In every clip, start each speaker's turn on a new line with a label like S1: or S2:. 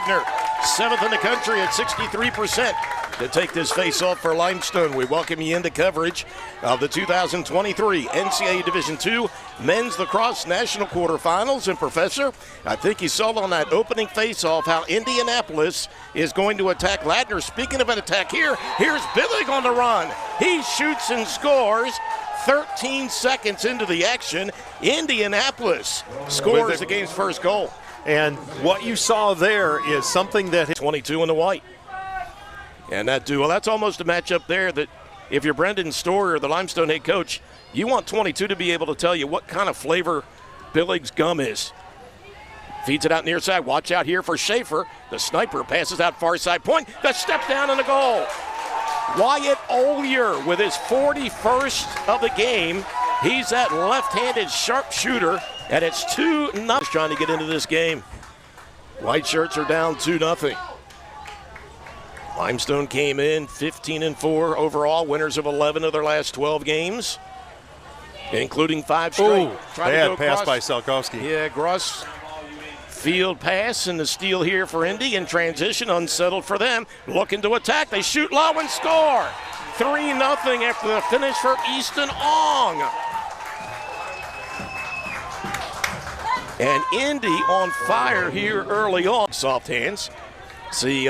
S1: Ladner, 7th in the country at 63%. To take this face-off for Limestone, we welcome you into coverage of the 2023 NCAA Division II Men's Lacrosse National Quarterfinals. And, Professor, I think you saw on that opening face-off how Indianapolis is going to attack Ladner. Speaking of an attack here's Billig on the run. He shoots and scores. 13 seconds into the action, Indianapolis scores the game's first goal.
S2: And what you saw there is something that
S1: 22 in the white. And that duel, that's almost a matchup there that if you're Brendan Storer, the Limestone head coach, you want 22 to be able to tell you what kind of flavor Billig's gum is. Feeds it out near side. Watch out here for Schaefer. The sniper passes out far side point. The step down and the goal. Wyatt Ollier with his 41st of the game. He's that left-handed sharpshooter, and it's 2-0. Trying to get into this game. White shirts are down 2-0. Limestone came in 15-4 overall, winners of 11 of their last 12 games, including 5 straight.
S2: Ooh, bad pass by Salkowski.
S1: Yeah, Gross field pass and the steal here for Indy in transition, unsettled for them. Looking to attack, they shoot low and score. 3-0 after the finish for Easton Ong. And Indy on fire here early on. Soft hands. See,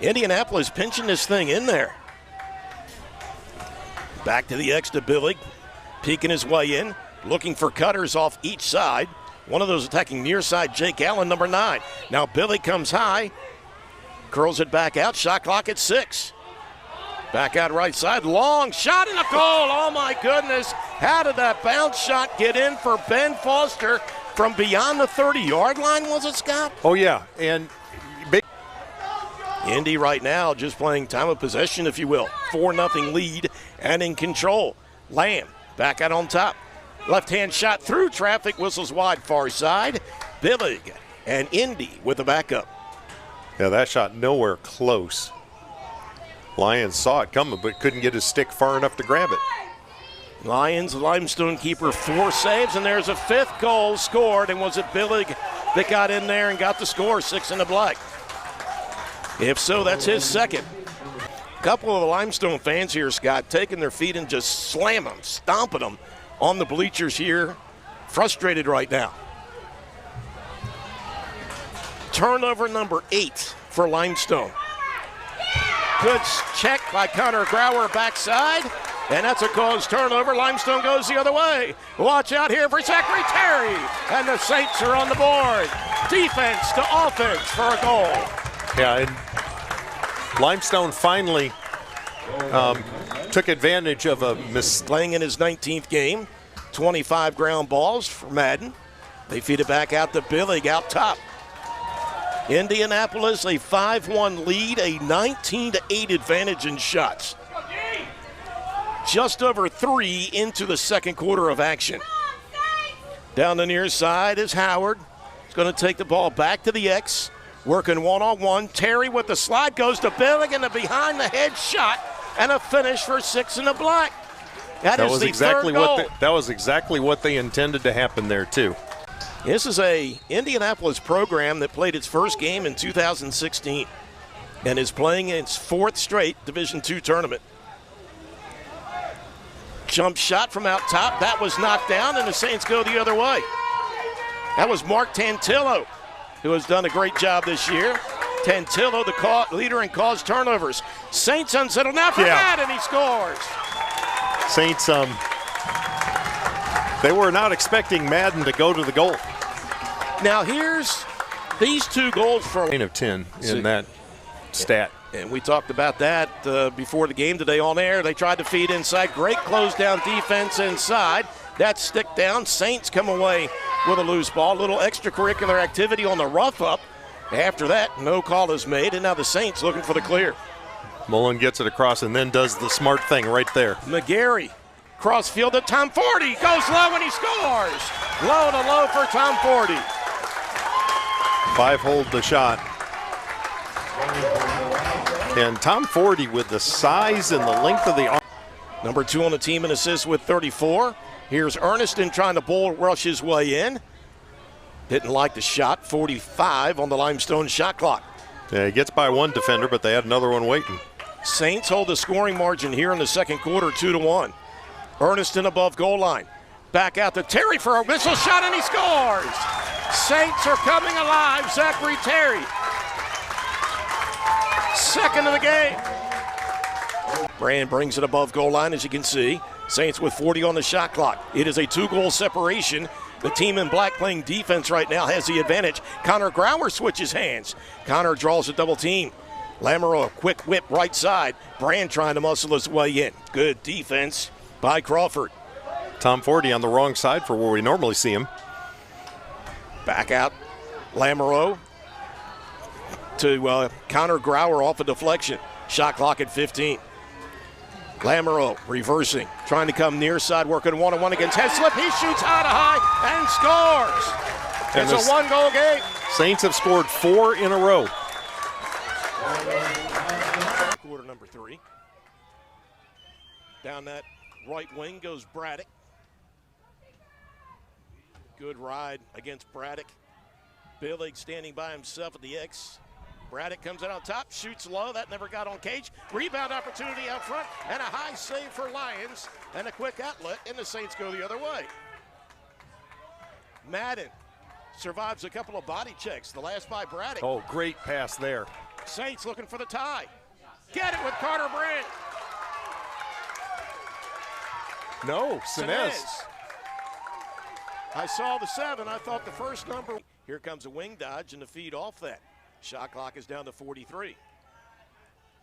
S1: Indianapolis pinching this thing in there. Back to the X to Billig, peeking his way in, looking for cutters off each side. One of those attacking near side, Jake Allen, number 9. Now Billig comes high, curls it back out, shot clock at 6. Back out right side, long shot and a goal. Oh my goodness, how did that bounce shot get in for Ben Foster from beyond the 30-yard line, was it, Scott?
S2: Oh yeah, and
S1: Indy right now just playing time of possession, if you will. 4-0 lead and in control. Lamb back out on top. Left-hand shot through traffic, whistles wide far side. Billig and Indy with the backup.
S2: Yeah, that shot nowhere close. Lions saw it coming but couldn't get his stick far enough to grab it.
S1: Lions, Limestone keeper, 4 saves, and there's a 5th goal scored. And was it Billig that got in there and got the score, 6 in the black? If so, that's his 2nd. A couple of the Limestone fans here, Scott, taking their feet and just slamming them, stomping them on the bleachers here. Frustrated right now. Turnover number 8 for Limestone. Good check by Connor Grauer backside. And that's a caused turnover. Limestone goes the other way. Watch out here for Zachary Terry. And the Saints are on the board. Defense to offense for a goal.
S2: Yeah, and Limestone finally took advantage of a
S1: playing in his 19th game. 25 ground balls for Madden. They feed it back out to Billig out top. Indianapolis, a 5-1 lead, a 19-8 advantage in shots. Just over 3 into the second quarter of action. Down the near side is Howard. He's going to take the ball back to the X. Working one-on-one. Terry with the slide goes to Billig and a behind-the-head shot and a finish for 6 in the black. That is the third goal.
S2: That was exactly what they intended to happen there, too.
S1: This is a Indianapolis program that played its first game in 2016 and is playing its 4th straight Division II tournament. Jump shot from out top. That was knocked down, and the Saints go the other way. That was Mark Tantillo, who has done a great job this year. Tantillo, the leader in caused turnovers. Saints unsettled now for Madden, he scores.
S2: Saints, they were not expecting Madden to go to the goal.
S1: Now here's these 2 goals for
S2: of 10 in that stat.
S1: And we talked about that before the game today on air. They tried to feed inside. Great close down defense inside. That stick down. Saints come away with a loose ball. A little extracurricular activity on the rough up. After that, no call is made, and now the Saints looking for the clear.
S2: Mullen gets it across and then does the smart thing right there.
S1: McGarry, cross field to Tom Forty, goes low and he scores. Low to low for Tom Forty.
S2: 5 hold the shot. And Tom Forty with the size and the length of the arm.
S1: Number 2 on the team in assists with 34. Here's Erneston trying to bull rush his way in. Didn't like the shot. 45 on the Limestone shot clock.
S2: Yeah, he gets by one defender, but they had another one waiting.
S1: Saints hold the scoring margin here in the second quarter, 2-1. Erneston above goal line. Back out to Terry for a whistle shot, and he scores. Saints are coming alive. Zachary Terry. Second of the game. Brand brings it above goal line, as you can see. Saints with 40 on the shot clock. It is a 2-goal separation. The team in black playing defense right now has the advantage. Connor Grauer switches hands. Connor draws a double team. Lamoureux, quick whip right side. Brand trying to muscle his way in. Good defense by Crawford.
S2: Tom Forty on the wrong side for where we normally see him.
S1: Back out. Lamoureux to Connor Grauer off a deflection. Shot clock at 15. Lamoureux reversing, trying to come near side, working one-on-one against Heslip. He shoots high to high and scores. It's a one-goal game.
S2: Saints have scored 4 in a row.
S1: Quarter number 3. Down that right wing goes Braddock. Good ride against Braddock. Billig standing by himself at the X. Braddock comes out on top, shoots low. That never got on cage. Rebound opportunity out front, and a high save for Lions, and a quick outlet, and the Saints go the other way. Madden survives a couple of body checks. The last by Braddock.
S2: Oh, great pass there.
S1: Saints looking for the tie. Get it with Carter Brand.
S2: No, Sinez.
S1: I saw the 7. I thought the first number. Here comes a wing dodge and the feed off that. Shot clock is down to 43.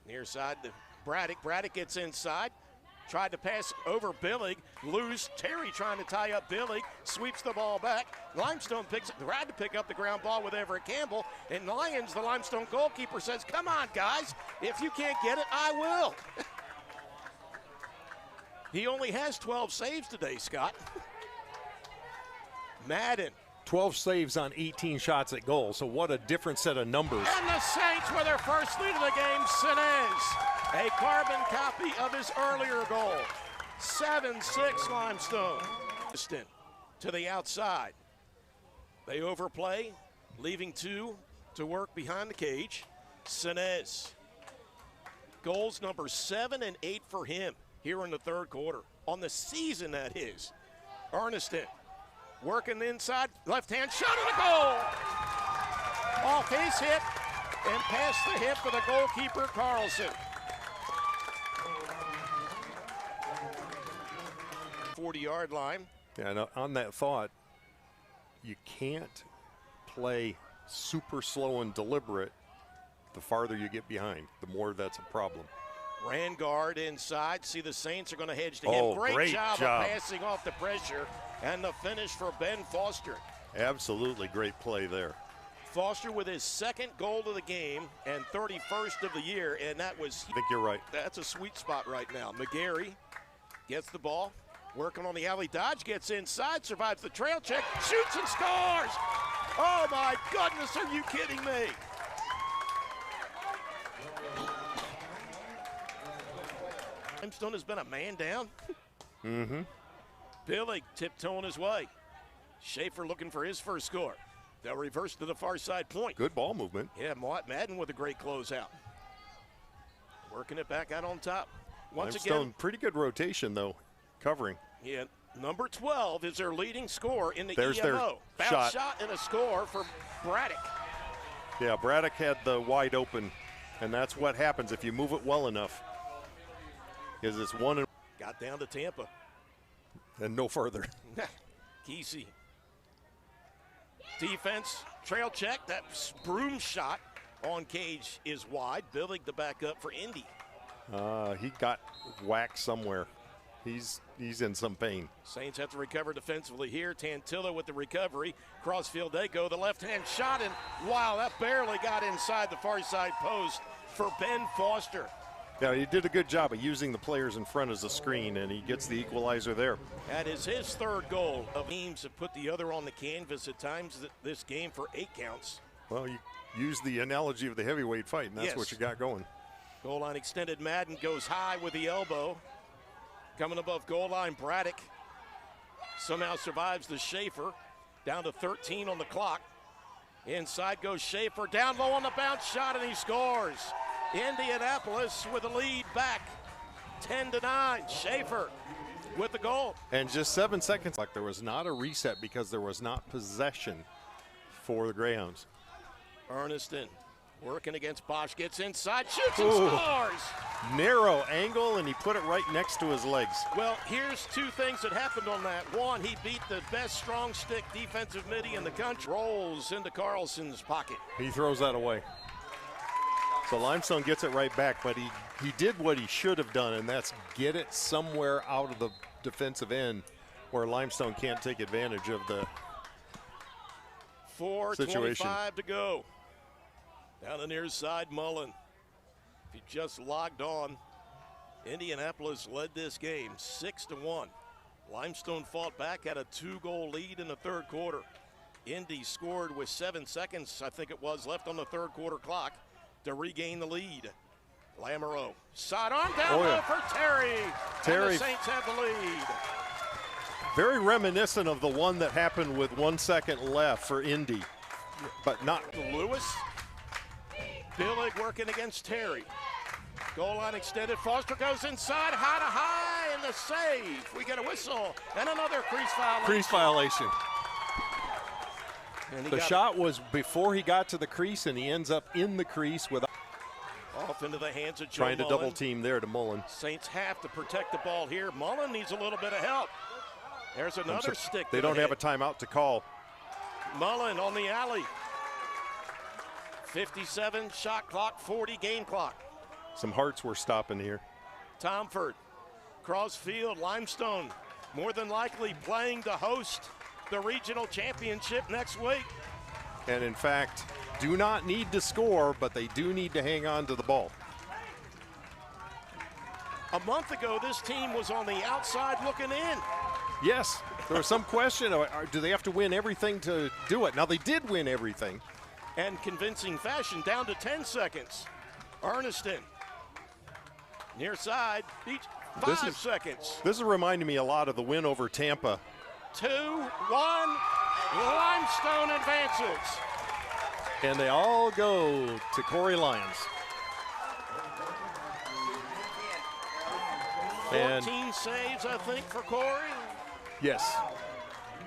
S1: Near side to Braddock. Braddock gets inside. Tried to pass over Billig. Loose. Terry trying to tie up Billig. Sweeps the ball back. Limestone tried to pick up the ground ball with Everett Campbell. And Lions, the Limestone goalkeeper, says, come on, guys. If you can't get it, I will. He only has 12 saves today, Scott. Madden.
S2: 12 saves on 18 shots at goal, so what a different set of numbers.
S1: And the Saints with their first lead of the game, Sinez. A carbon copy of his earlier goal. 7-6 Limestone. To the outside. They overplay, leaving 2 to work behind the cage. Sinez. Goals number 7 and 8 for him here in the third quarter. On the season, that is. Erneston. Working inside, left-hand shot and a goal! Off his hip and past the hip of the goalkeeper, Carlson. 40-yard line.
S2: Yeah, and on that thought, you can't play super slow and deliberate the farther you get behind. The more that's a problem.
S1: Rangard inside. See, the Saints are going to hedge to him. Great job of passing off the pressure. And the finish for Ben Foster.
S2: Absolutely great play there.
S1: Foster with his second goal of the game and 31st of the year, and that was...
S2: I think you're right.
S1: That's a sweet spot right now. McGarry gets the ball, working on the alley dodge, gets inside, survives the trail check, shoots and scores! Oh my goodness, are you kidding me? Limestone has been a man down.
S2: Mm-hmm.
S1: Billig tiptoeing his way. Schaefer looking for his first score. They'll reverse to the far side point.
S2: Good ball movement.
S1: Yeah, Madden with a great closeout. Working it back out on top. Once
S2: Limestone,
S1: again,
S2: pretty good rotation, though, covering.
S1: Yeah, number 12 is their leading scorer in the
S2: There's
S1: EMO.
S2: Their
S1: Bounce shot and a score for Braddock.
S2: Yeah, Braddock had the wide open, and that's what happens if you move it well enough. Is it's one and
S1: got down to Tampa.
S2: And no further.
S1: Kesey. Defense, trail check. That broom shot on cage is wide. Billig the backup for Indy.
S2: He got whacked somewhere. He's in some pain.
S1: Saints have to recover defensively here. Tantilla with the recovery. Crossfield they go. The left-hand shot, and wow, that barely got inside the far side post for Ben Foster.
S2: Yeah, he did a good job of using the players in front as a screen, and he gets the equalizer there.
S1: That is his third goal. Of teams have put the other on the canvas at times this game for 8 counts.
S2: Well, you use the analogy of the heavyweight fight, and that's what you got going.
S1: Goal line extended. Madden goes high with the elbow. Coming above goal line, Braddock somehow survives the Schaefer. Down to 13 on the clock. Inside goes Schaefer, down low on the bounce shot, and he scores. Indianapolis with the lead back, 10-9. Schaefer with the goal.
S2: And just 7 seconds, like there was not a reset because there was not possession for the Greyhounds.
S1: Erneston working against Bosch, gets inside, shoots and scores.
S2: Narrow angle, and he put it right next to his legs.
S1: Well, here's two things that happened on that. One, he beat the best strong stick defensive midi in the country. Rolls into Carlson's pocket.
S2: He throws that away. So Limestone gets it right back, but he did what he should have done, and that's get it somewhere out of the defensive end where Limestone can't take advantage of the situation.
S1: 4:25 to go. Down the near side, Mullen. If you just logged on, Indianapolis led this game 6-1. Limestone fought back, had a 2-goal lead in the third quarter. Indy scored with 7 seconds, I think it was, left on the third quarter clock to regain the lead. Lamoureux, sidearm down low for Terry. And the Saints have the lead.
S2: Very reminiscent of the one that happened with 1 second left for Indy, but not.
S1: Lewis. Billig working against Terry. Goal line extended. Foster goes inside, high to high, and the save. We get a whistle and another crease violation.
S2: Crease violation. The shot was before he got to the crease, and he ends up in the crease with
S1: off into the hands of Joe
S2: trying to
S1: Mullen.
S2: double team there to Mullen.
S1: Saints have to protect the ball here. Mullen needs a little bit of help. There's another stick.
S2: They don't have a timeout to call.
S1: Mullen on the alley. 57 shot clock, 40 game clock.
S2: Some hearts were stopping here.
S1: Tomford, Crossfield, Limestone, more than likely playing to host the regional championship next week.
S2: And in fact, do not need to score, but they do need to hang on to the ball.
S1: A month ago, this team was on the outside looking in.
S2: Yes, there was some question, do they have to win everything to do it? Now, they did win everything.
S1: And convincing fashion, down to 10 seconds. Erneston, near side, each 5 seconds.
S2: This is reminding me a lot of the win over Tampa.
S1: 2-1, Limestone advances.
S2: And they all go to Corey Lyons.
S1: 14 saves, I think, for Corey.
S2: Yes.